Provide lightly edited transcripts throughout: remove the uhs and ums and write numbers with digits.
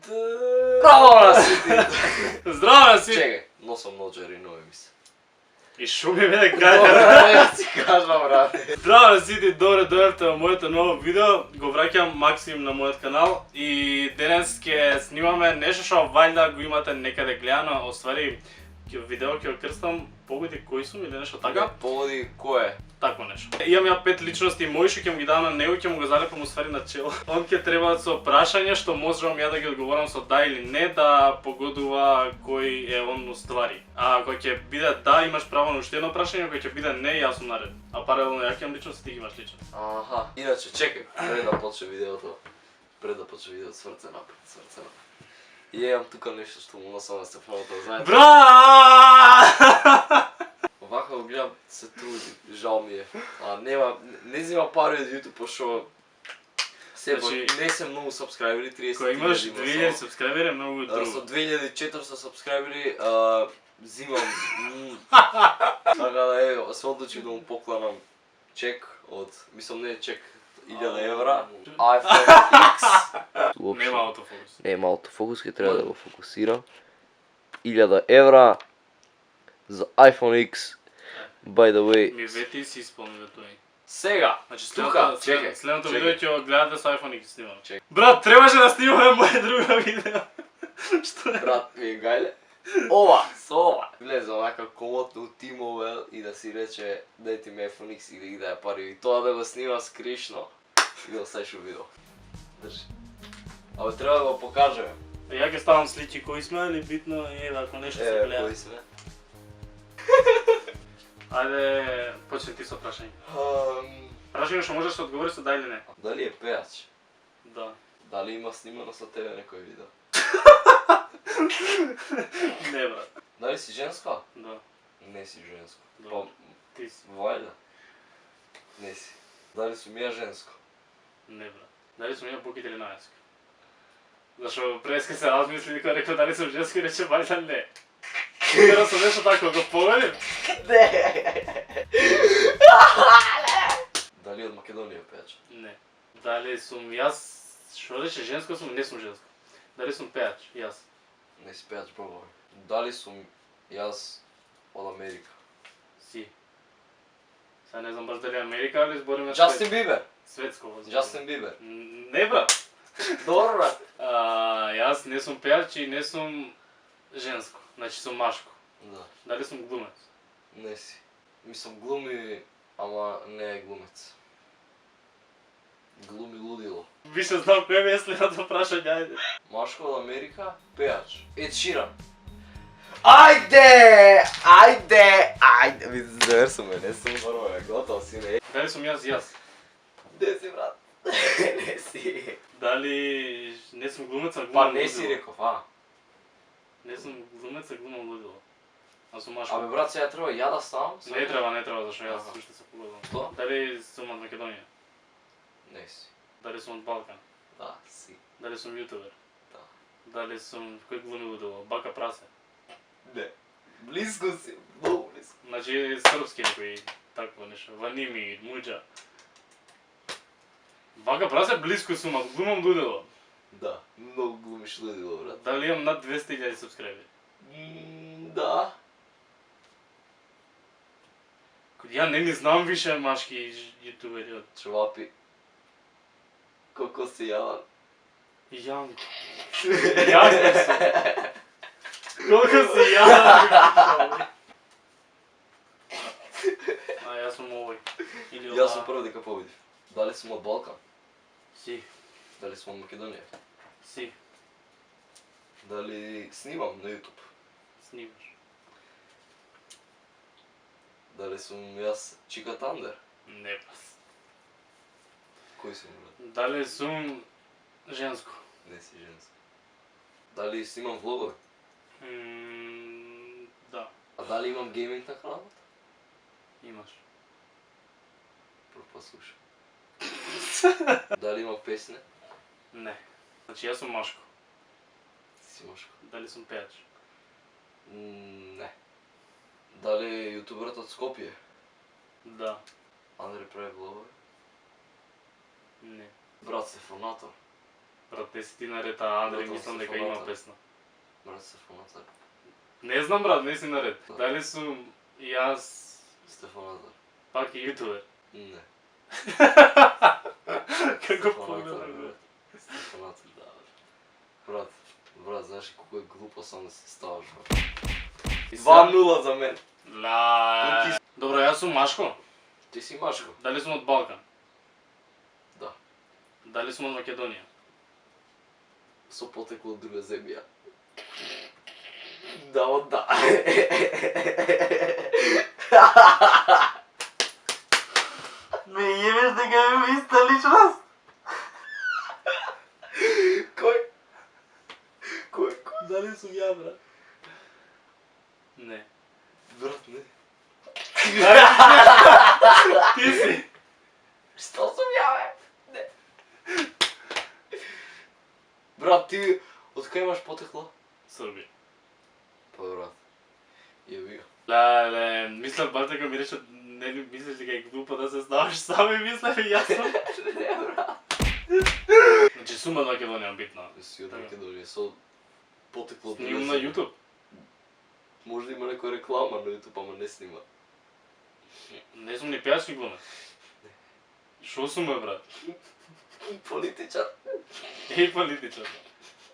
Здраво на сите! Здраво на сите! Чекај, носам ноџери нови ми се. И шуми ме да кажа. Добре, си кажам, брат. Здраво на сите, добре дојавте во моето ново видео. Го враќам Максим на мојот канал и денес ќе снимаме нешто што вајда го имате некаде гледано, оствари видео ќе го крстам погоди кој сум или нешто така. Погоди кој е? Такво нешто. Имам ја 5 личности мои што ќе му ги дам на него, ќе му го залепам уствари на чело. Он ќе треба со прашање што можам ја да ги одговорам со да или не, да погодува кој е он уствари. А ако ќе биде да, имаш право на уште едно прашање, ако ќе биде не, јас сум наред. А паралелно ја ќе имам личност, ти ги имаш личност. Аха. Иначе, чекај, пред да почне видеото, сврце напред, сврце напред. И имам тука нешто што му носам на стефаното, знаете. Бра! Вака го гледам, се труди, жал ми е. Не взима пари од YouTube, пошто Значи, не се многу сабскрайбери, 30 Кој имаш 2000 сабскрайбери, многу друго. Со 2400 сабскрайбери взимам. Така да е, се одлучив да му покланам чек од, мислам не е чек, 1000 евра, iPhone X. Нема аутофокус. Нема аутофокус, ќе треба да го фокусирам. 1000 евра за iPhone X. By the way. Ми вети си исполни тој. Сега, Значи тука, чекај. следното видео ќе го гледате со iPhone X снимам. Чекај. Брат, требаше да снимаме моје друго видео. Што е? Брат, ми е гајле. Ова, со ова. Влезе онака комотно у T-Mobile и да си рече дај ми iPhone X или ги дај пари и тоа да го снима скришно. И да го ставиш у видео. Држи. Абе треба да го покажеме. Ја ќе ставам слики кои сме, али битно е да ако нешто се гледа. Кои сме? Ајде, почни ти со прашање. Прашање што можеш да одговори со да или не. Дали е пејач? Да. Дали има снимано со тебе некој видео? Не, брат. Дали си женска? Да. Не си женско. Да. Па, Ти си. вајда? Не си. Дали сум ја женско? Не, брат. Дали сум ја букит или најско? Зашо преска се размисли кога рекол дали сум женско и рече вајда не. Кога сум нешто тако, го погодим? Дали од Македонија пејач? Не. Дали сум јас, што рече женско сум, не сум женско. Дали сум пејач, јас. Не си пејач, брогови. Дали сум јас од Америка? Си. Сега не знам баш дали Америка или збориме Джастин Бибер! светско возможно. Джастин Бибер. Не, брат. Добро, брат. Јас не сум пејач и не сум женско, значи сум машко. Да. Дали сум глумец? Не си. Мислам глуми, ама не е глумец. Глуми лудило. Више знам кој ми е следното прашање, ајде. Машко од Америка, пејач. Ед Ширан. Ајде! Ајде! Ви заврсам не сум нормален, готов си не. Дали сум јас? Не си, брат. Не си. Дали не сум глумец, а глумам Па лудило? не си реков, а? Не сум глумец, а глумам лудило. А сум машко. Абе брат, сега треба ја да ставам? Не треба, зашто јас Аха. уште се погодам. Што? Дали сум од Македонија? Не си. Дали сум од Балкан? Да, си. Дали сум јутубер? Да. Дали сум кој глуми лудило? Бака прасе? Не. Близко си, многу близко. Значи српски некој такво нешто. Ваними, муџа. Бака прасе близко сум, а глумам лудило. Да, многу глумиш лудило, брат. Дали имам над 200.000 сабскрайбери? Да. Ја не знам више машки јутубери од Чувапи. Колко си јаван? Јанко. Јанко сум. Колко си јаван? Јас сум овој. Или Јас сум прв дека победив. Дали сум од Балкан? Си, Дали сум од Македонија? си, Дали снимам на YouTube? снимаш. Дали сум јас Чика Тандер? Не бас. Кој сум, брат? Дали сум женско? Не си женска. Дали снимам влогови? Да, А дали имам гейминг на каналот? имаш. Прв пат слушам. Дали имам песне? Не. Значи јас сум машко. Си машко. Дали сум пејач? Не. Дали е јутуберот од Скопје? Да. Андре прави влогови? Не. Брат Стефанатор. Брат, не си ти наред, а Андреј Брат, мислам се дека има фанатар. песна. Брат, Стефанатар. Не знам брат, не си наред. Да. Дали сум јас Стефанатар. пак и јутубер? Не. Како Стефанатар, погледам бе? брат. Стефанатар, да, брат. Брат, знаеш ли колко е глупо сам да се ставаш, брат? И 2-0 за мен. Ла. Добро, јас сум Машко. Ти си Машко. Дали сум од Балкан? Да. Дали сум од Македонија? Со потекло од друга земја. Да, да. Ме јебеш дека ме иста личност? Кој? Кој? Дали сум ја, брат? Не. Брат, не. Ти си. Што сум ја, бе? Не. Брат, ти од кај имаш потекло? Србија. Па, брат. Јеби го. Леле, мислам баш дека ми рече, не ли мислиш дека е глупо да се ставаш сам и мислев и јас сум. Не, брат. Значи сум од Македонија битна. Си од Македонија, со потекло од друга Снимам на земја. YouTube. Може да има некоја реклама на YouTube, ама не снима. Не сум ни пејач ни глумец. Шо сум бе, брат? Политичар. Еј политичар.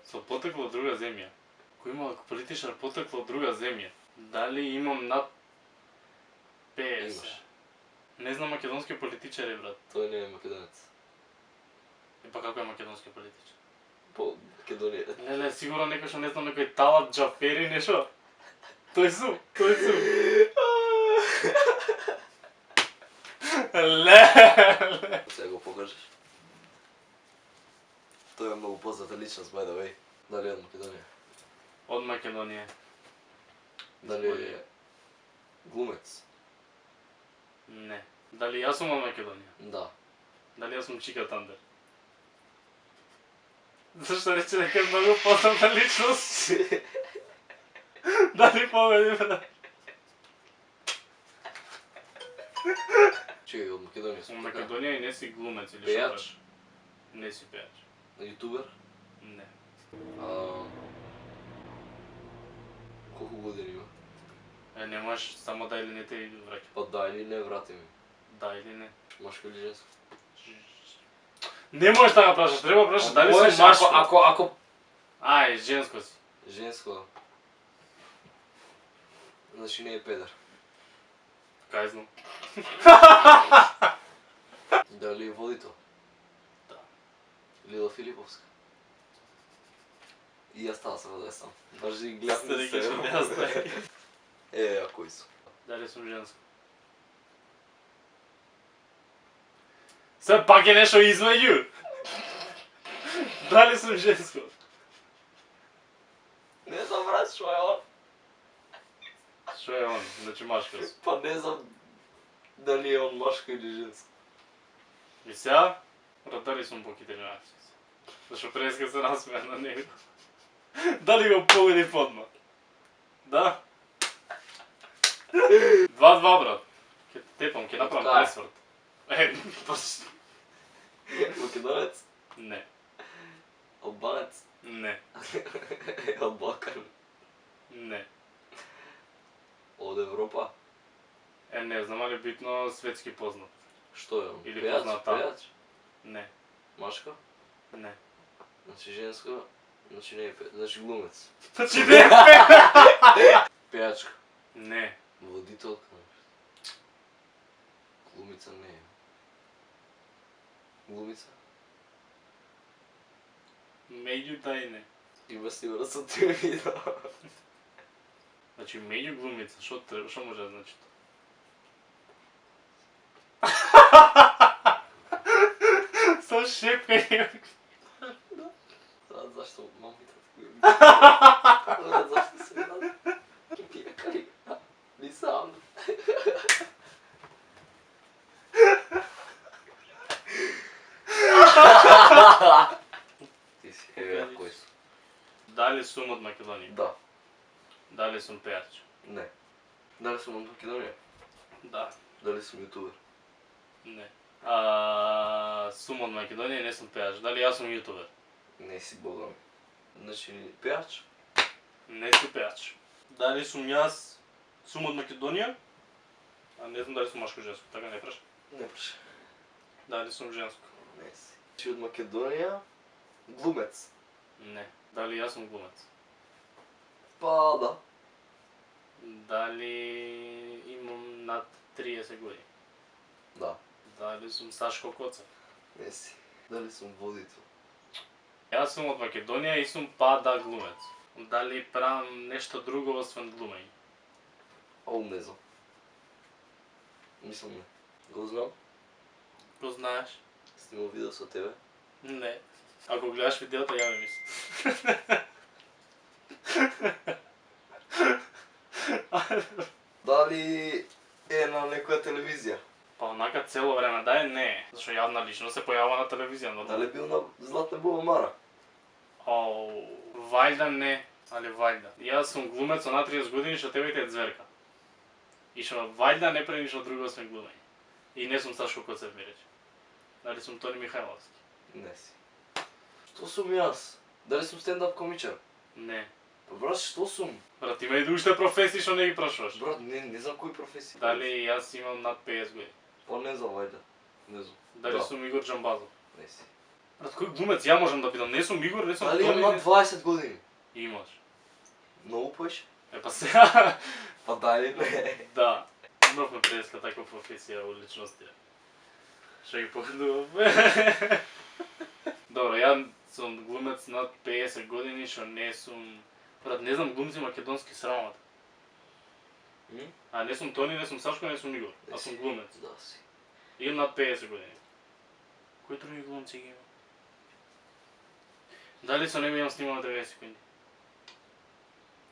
Со потекло од друга земја. Кој има политичар потекло од друга земја? Дали имам над 50? Имаш. Не знам македонски политичари, брат. Тој не е македонец. Е па како е македонски политичар? По Македонија. Леле, сигурно некој што не знам некој Талат Џафери нешто. Тој сум. Леле. Сега го покажеш. Тој е многу позната личност, by the way. Дали е од Македонија? Од Македонија. Дали е глумец? Не. Дали јас сум од Македонија? Да. Дали јас сум Чика Тандер? Зашто рече дека е многу позната личност? Дали победи, брат? Чекај, од Македонија Од сум. Македонија и не си глумец или Пејач? шо? Не си пејач. На ютубер? Не. Колку години има? Е, не можеш само да или не те враќа. Па да или не, врати ми. Да или не. Машко или женско? Не можеш така прашаш, треба прашаш дали Можеш, сум машко. ако... Ај, женско си. Женско... Значи не е педар. Кај знам. Дали е водител? Да. Лила Филиповска? И јас таа сам да е сам. Баш да ги гледам Сте да рекли се... што не ја знае. Е, а кои су? Дали сум женско? Се пак е нешто измеѓу. Дали сум женско? Не знам, брат, шо е он. Што е он? Значи машко сум. Па не знам дали е он машко или женско. И сега, дали сум по китаринација. Зашто преска се насмеа на него. Дали го погоди подма? Да? 2-2, брат. Ке тепам, ке направам Така е. пресврт. Е, баш... Македонец? Не. Албанец? Не. Од Балкан? Не. Од Европа? Е, не знам, али битно светски познат. Што е он? Или Пејач? позната. Пејач? Не. Машко? Не. Значи женско? Значи не е пејач. Значи глумец. Значи не е пе! Пејачка? Не. Водителка? Глумица не е. Глумица? Меѓу да и не. Има сигурно сам ти видео. Значи меѓу глумица, што треба, што може да значи тоа? Со шепкање. Знат зашто мамите тако Знат зашто се знат. Пијакари. Нисам. Ти си, еве, кој су? Дали сум од Македонија? Да. Дали сум пејач? Не. Дали сум од Македонија? Да. Дали сум јутубер? Не. Сум од Македонија и не сум пејач. Дали јас сум јутубер? Не си богом. Значи пејач? Не си пејач. Дали сум јас сум од Македонија? А не знам дали сум машко женско, така не праша. Не праше. Дали сум женско? Не си. Си од Македонија? Глумец? Не. Дали јас сум глумец? Па да. Дали имам над 30 години? Да. Дали сум Сашко Коцев? Не си. Дали сум водител? Јас сум од Македонија и сум па да глумец. Дали правам нешто друго освен глумење? Оу, не знам. Мислам не. Го знам? Го знаеш? Снимал видео со тебе? Не. Ако гледаш видеото, јави ми се. Дали е на некоја телевизија? Па онака цело време, да е не. Зашто јавна личност се појавува на телевизија, но Дали бил на Златна Бубамара? Оу, вајда не, али вајда. Јас сум глумец на 30 години што тебе е зверка. И што вајда не прави ништо друго освен глумење. И не сум Сашко Коцев ми рече. Дали сум Тони Михајловски? Не си. Што сум јас? Дали сум стендап комичар? Не. Па брат, што сум? Брат, има и уште професии што не ги прашуваш. Брат, не знам кои професии. Дали јас имам над 50 години? Па не знам, вајда. Не знам. Дали Да. сум Игор Джамбазов? Не си. Брат, кој глумец ја можам да бидам? Не сум Игор, не сум Дали имам Тони. над 20 години? Имаш. Многу поише? Е па сега. Па дали не? Да. Имавме преска таква професија у личности. Што ги погодувам. Добро, ја сум глумец над 50 години, што не сум... Брат, не знам глумци македонски срамата. А не сум Тони, не сум Сашко, не сум Игор. А сум глумец. Да си. Имам над 50 години. Кои други глумци ги имам? Дали со него имам снимано 90 секунди?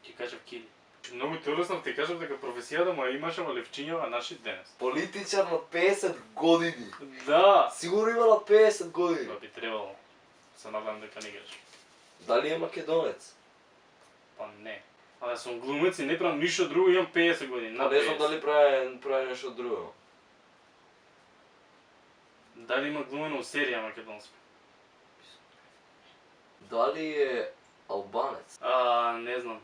Ќе кажав Кили. Многу телесно ти кажав дека професијата му ја имаше во Левчињава наши денес. Политичар на 50 години. Да! Сигурно има на 50 години. Па би требало. Се надам дека не греш. Дали е македонец? Па не. А да сум глумец и не правам ништо друго, имам 50 години. Па над не знам 50. дали прави нешто друго. Дали има глумено у серија македонска? Дали е албанец? Не знам.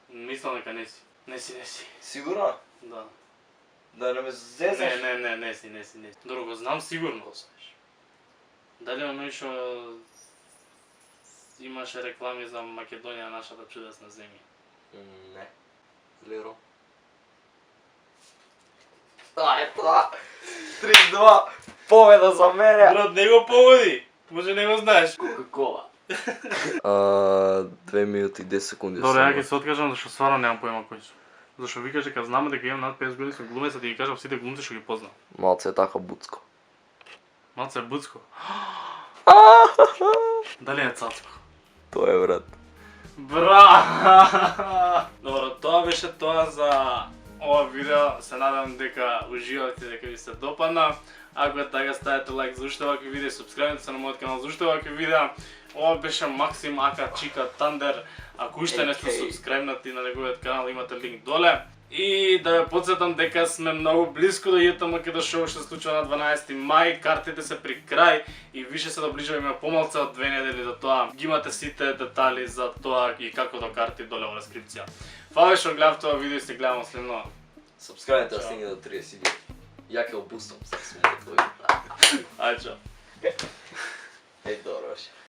Мислам дека не си. Не си. Сигурно? Да. Да не ме зезаш? Не си. Добро, го знам сигурно. Дали има нешто... Имаше реклами за Македонија, нашата чудесна земја? Не. Леро. Тоа! 3-2! Победа за мене! Брат, не го погоди! Може не го знаеш. Кока-кола. 2 минути и 10 секунди. Добре, ја ќе се откажам зашто стварно немам појма кој сум. Зашто викаш дека знаме дека имам над 50 години сум глумец, а ти ги кажав сите глумци што ги познам. Малце е така буцко. Малце е буцко. Дали е цацко? Тоа е, брат. Бра! Добро, тоа беше тоа за ова видео. Се надам дека уживавте, дека ви се допадна. Ако е така, ставете лайк за уште вакви видеа, субскрајбнете се на мојот канал за уште вакви видеа. Ова беше Максим Ака Чика Тандер. Ако уште не сте субскрајбнати на неговиот канал, имате линк доле. И да ве потсетам дека сме многу близко до ЈТМК шоу што се случува на 12 мај. Картите се при крај и више се доближуваме помалку од 2 недели до тоа. Ги имате сите детали за тоа и како до карти доле во дескрипција. Фала што гледавте ова видео и се гледаме следно. Субскрајбнете да стигне до 30 000. Ја ќе обустам се с мојот. Ајде. Е, добро беше.